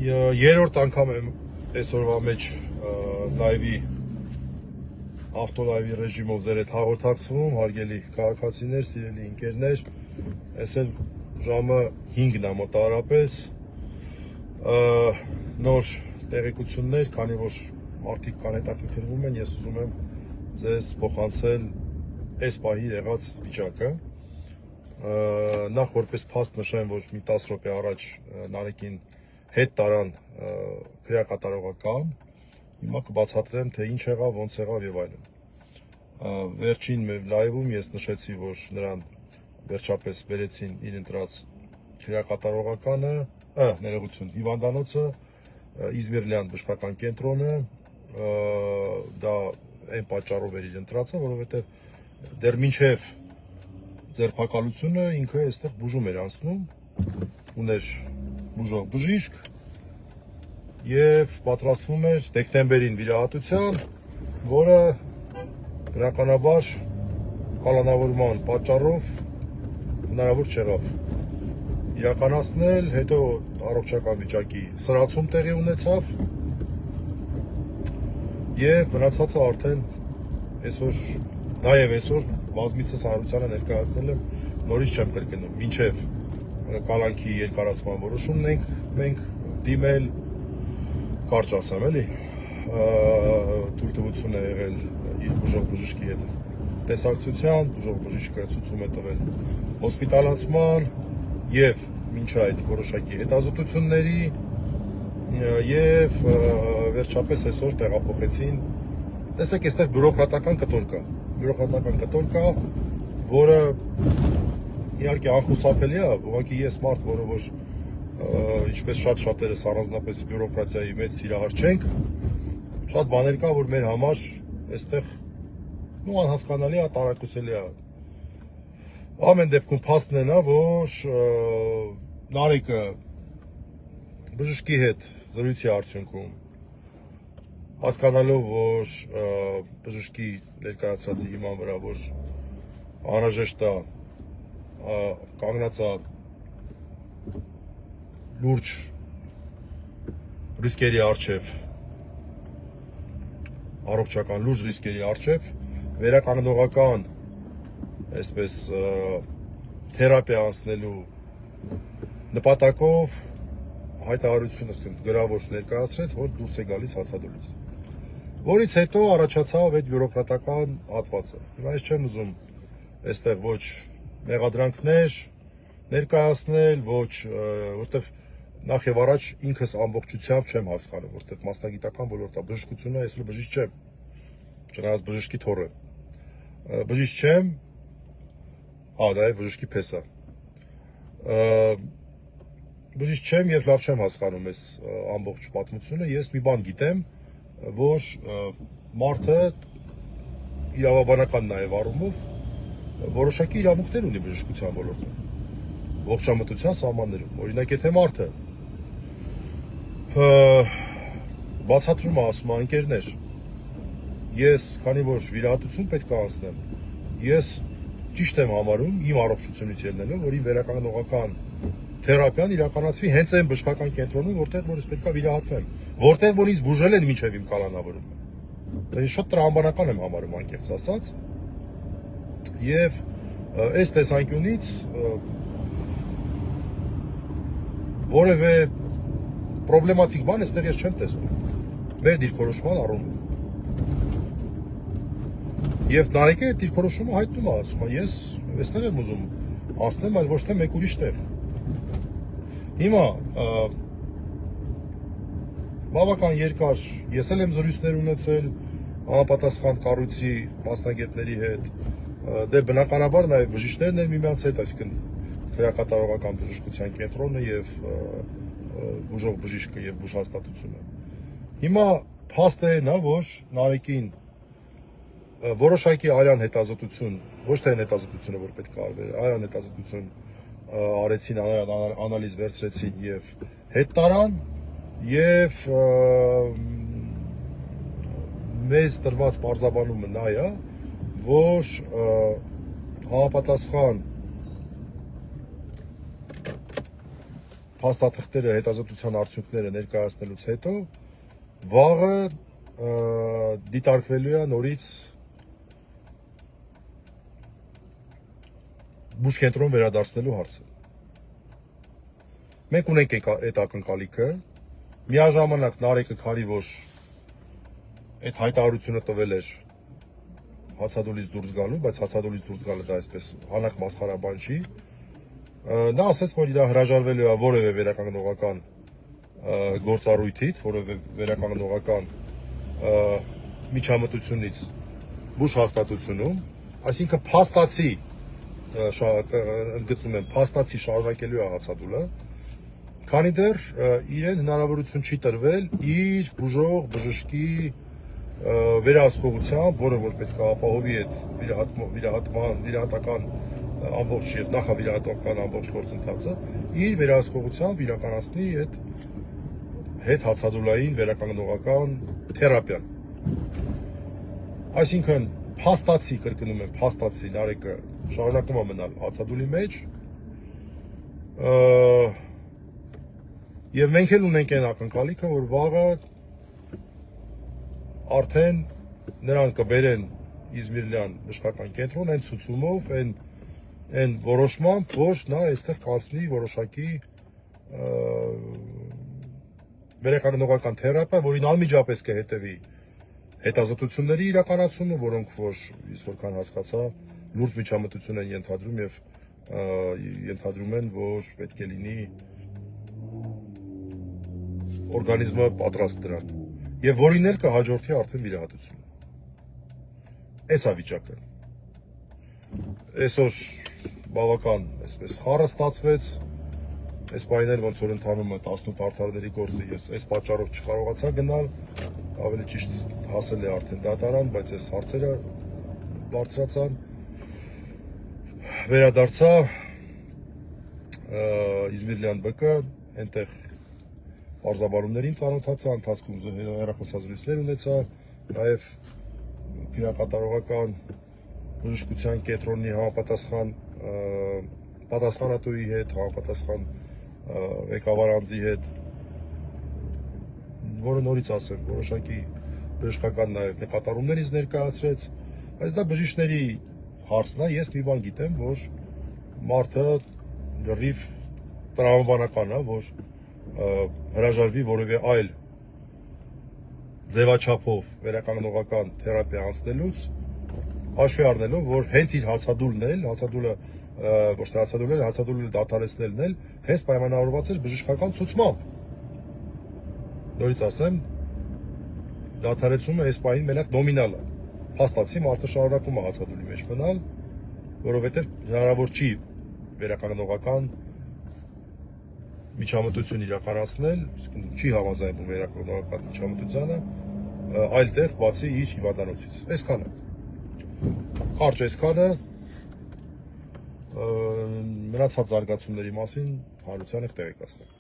Երրորդ անգամ եմ այսօրվա մեջ լայվի ավտոլայվի ռեժիմով ձեր հետ հաղորդակցվում, հարգելի քաղաքացիներ, սիրելի ընկերներ, այս էլ ժամը 5-ն է մոտավորապես, նոր տեղեկություններ, քանի որ մարդիկ կան հետաքրքրվում են, ես ուզում եմ ձեզ փոխանցել այս պահի եղած վիճակը։ Նախ որպես փաստ նշեմ, որ մի 10 րոպե առաջ Նարեկին հետ տարան քրեակատարողական, հիմա կբացատրեմ, թե ինչ եղավ, ոնց եղավ եւ այլն։ Վերջին լայվում ես նշեցի, որ նրան վերջապես բերեցին իր ընտրած քրեակատարողականը, ներողություն, հիվանդանոցը, Իզմիրլյան բժշկական կենտրոնը, դա այն պատճառով էր իր ընտրածը, որովհետեւ դեռ մինչև ձերբակալությունը ինքը այստեղ բուժում էր անցնում, ուներ բուժող բժիշկ եւ պատրաստվում էր դեկտեմբերին վիրահատության, որը բնականաբար կալանավորման պատճառով հնարավոր չեղավ իրականացնել, հետո առողջական վիճակի սրացում տեղի ունեցավ եւ մնացածը արդեն այսօր, նաեւ այսօր բազմիցս հանրությանը ներկայացնել եմ, նորից չեմ կրկնում, մինչև կալանքի երկարացման որոշումն ենք մենք դիմել, կարճ ասեմ էլի, թույլտվություն է եղել իր բուժող բժշկի հետ տեսակցության, բուժող բժիշկը ցույցում է տվել հոսպիտալացման եւ մինչ այդ որոշակի հետազոտությունների եւ վերջապես այսօր տեղափոխեցին, տեսեք, այստեղ բյուրոկրատական կտոր կա, որը իհարկե անխուսափելի է, ուղղակի ես մարդ, որը որ ինչպես շատերս առանձնապես բյուրոկրատիայի մեծ սիրահար չենք, շատ բաներ կա, որ մեր համար այստեղ անհասկանալի է, տարակուսելի է։ Ամեն դեպքում փաստն է նա, որ Նարեկը բժշկի հետ զրույցի արդյունքում հասկանալով, որ բժշկի ներկայացրածի հիման վրա, որ անհրաժեշտ է կանգնած է լուրջ ռիսկերի առջև, առողջական լուրջ ռիսկերի առջև, վերականգնողական այսպես թերապիա անցնելու նպատակով հայտարարություն գրավոր ներկայացրեց, որ դուրս է գալիս հացադուլից, որից հետո առաջացավ այդ բյուրոկրատական հատվածը։ Հիմա ես չեմ ուզում այստեղ ոչ մեղադրանքներ ներկայացնել, ոչ, որտեվ նախ եւ առաջ ինքս ամբողջությամբ չեմ հասկանում, որտեվ մասնագիտական ոլորտա բժշկությունը, ես էլ բժիշկ չեմ, չնայած բժշկի թոռ եմ, բժիշկ չեմ, դա է բժշկի պես է, բժիշկ չեմ եւ լավ չեմ հասկանում այս ամբողջ պատմությունը, ես մի բան գիտեմ, որ մարդը իրավաբանական նաեւ առումով որոշակի իրավունքներ ունի բժշկության ոլորտում, ողջամտության սահմաններում, օրինակ եթե մարդը բացատրում է, ասում է, ընկերներ, ես քանի որ վիրահատություն պետք է անցնեմ, ես ճիշտ եմ համարում իմ առողջությունից ելնելով, որ իմ վերականգնողական թերապիան իրականացվի հենց այն բժշկական կենտրոնում, որտեղ որ ես պետք է վիրահատվեմ, որտեղ որ ինձ բուժել են մինչև իմ կալանավորումը։ Ես շատ տրամաբանական եմ համարում, անկեղծ ասած, եւ այս տեսանկյունից որևէ պրոբլեմատիկ բան այստեղ ես չեմ տեսնում մեր դիրքորոշման առումով։ Եվ Նարեկը այդ դիրքորոշումը հայտնում է, ասում է, ես այստեղ եմ ուզում անցնեմ, այլ ոչ թե մեկ ուրիշ տեղ։ Հիմա բավական երկար ես էլ եմ զրույցներ ունեցել համապատասխան կառույցի մասնագետների հետ, դե բնականաբար նաև բժիշկներն են միմյանց հետ, այսինքն քրեակատարողական բժշկության կենտրոնը եւ բուժող բժիշկը եւ բուժհաստատությունը։ Հիմա փաստը նա, որ Նարեկին որոշակի արյան հետազոտություն, ոչ թե հետազոտությունը, որ պետք է արվեր, արյան հետազոտություն արեցին, անալիզ վերցրեցին եւ հետ տարան եւ մեզ տրված պարզաբանումը նա է, որ համապատասխան փաստաթղթերը, հետազոտության արդյունքները ներկայացնելուց հետո վաղը դիտարկվելու է նորից բուժկենտրոն վերադարձնելու հարցը։ Մենք ունենք այդ ակնկալիքը, միաժամանակ Նարեկը քարի որ այդ հայտարարությունը տվել էր հացադուլից դուրս գալու, բայց հացադուլից դուրս գալը դա այսպես հանակ մասխարաբան չի։ Նա ասաց, որ իր հրաժարվելու է որևէ վերականգնողական գործառույթից, որևէ վերականգնողական միջամտությունից բուժ հաստատությունում, այսինքն փաստացի ընդգծում եմ, փաստացի շարունակելու է հացադուլը, քանի դեռ իրեն հնարավորություն չի տրվել իր բուժող բժշկի վերահսկողությամբ, որը որ պետք է ապահովի այդ վիրահատական ամբողջ եւ նախավիրահատական ամբողջ գործընթացը, իր վերահսկողությամբ իրականացնի այդ հետ հացադուլային վերականգնողական թերապիան։ Այսինքն փաստացի, կրկնում եմ, փաստացի Նարեկը շարունակում է մնալ հացադուլի մեջ, եւ մենք էլ ունենք այն ակնկալիքը, որ վաղը արդեն նրան կբերեն Իզմիրլյան բժշկական կենտրոն այն ցուցումով, այն որոշմամբ, որ նա այստեղ կանցնի որոշակի վերականգնողական թերապիա, որին անմիջապես կհետևի հետազոտությունների իրականացումը, որոնք որ ես որքան հասկացա, լուրջ միջամտություն են ենթադրում եւ ենթադրում են, որ պետք է լինի օրգանիզմը պատրաստ դրան եւ որին էլ կհաջորդի արդեն վիրահատությունը։ Էս է վիճակը։ Այսօր բավական այսպես խառը ստացվեց, այս պայմաններ ոնց որ ընթանում է 18 արդարների գործը, ես այս պատճառով չկարողացա գնալ, ավելի ճիշտ հասել է արդեն դատարան, բայց այս հարցերը բարձրացան, վերադարձա Իզմիրլյան ԲԿ, այնտեղ պարզաբանումներին ծանոթացա, ընթացքում հեռախոսազրույցներ ունեցա, նաև քննարկատարողական բժշկության կենտրոնի համապատասխան պատասխանատուի հետ, համապատասխան ղեկավար անձի հետ, որը նորից ասեմ, որոշակի բժշկական նաև նկատառումներ ինձ ներկայացրեց, բայց դա բժիշկների հարցն է, ես մի բան գիտեմ, որ մարդը լրիվ տրամաբանական է, որ հրաժարվի որևէ այլ ձևաչափով վերականգնողական թերապիա անցնելուց, հաշվի առնելով, որ հենց իր հացադուլն էլ, հացադուլը ոչ թե հացադուլն էլ, հացադուլը դադարեցնելն էլ հենց պայմանավորված էր բժշկական ցուցմամբ։ Նորից ասեմ, դադարեցումը այս պահին մենակ նոմինալ է։ Փաստացի մարդը շարունակում է հացադուլի մեջ մնալ, որովհետև հնարավոր չի վերականգնողական միջամտություն իրականացնել, չի համաձայնվում վերականգնողական միջամտությանը, այլ տեղ բացի իր հիվանդանոցից։ Այսքանը։ Կարճ այսքանը, մնացած զարգացումների մասին հանրությանը կտեղեկացնեմ։